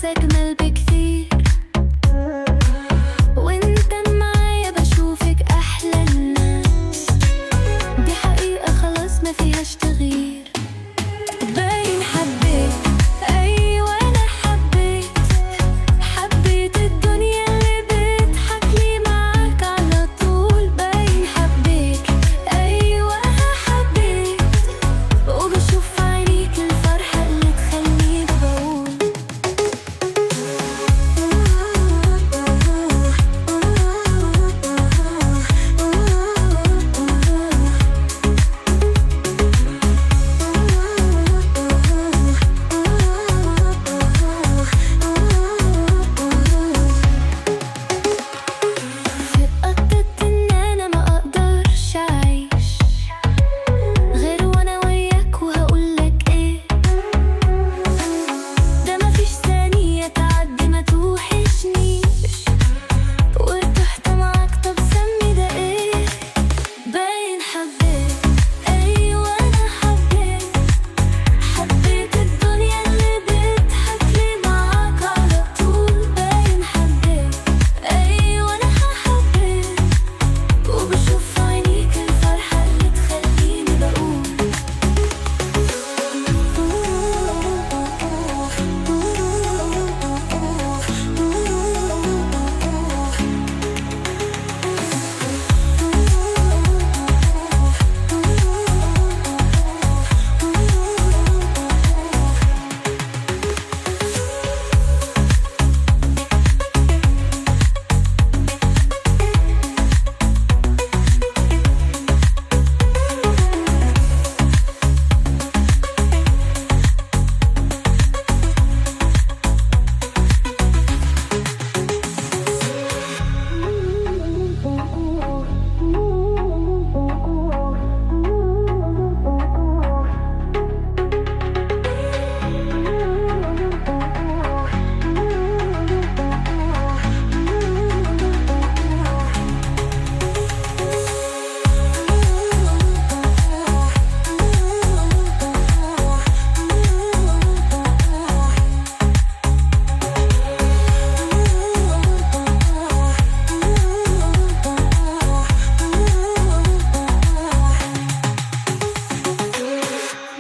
بس أجمل بكتير. وانت معايا بشوفك أحلى الناس، دي حقيقة خلاص ما فيهاش تغيير. باين حبيت، أيوة أنا حبيت، حبيت الدنيا اللي بتضحك لي معاك على طول. باين حبيت، أيوة أنا حبيت، وبشوف في عينيك الفرحة اللي تخليني بقول. اتأكدت إن أنا ما أقدرش أعيش غير وأنا وياك، وهقولك إيه، ده مفيش ثانية تعدي ما توحشنيش، وارتحت معاك. طب سمي ده إيه؟ باين حبيت، أيوة أنا حبيت، حبيت الدنيا اللي بتضحك لي معاك على طول. باين حبيت، أيوة أنا حبيت، وبشوف في عينيك الفرحة اللي تخليني بقول.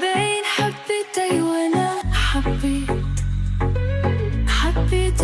باين حبيت، أيوة أنا حبيت، حبيت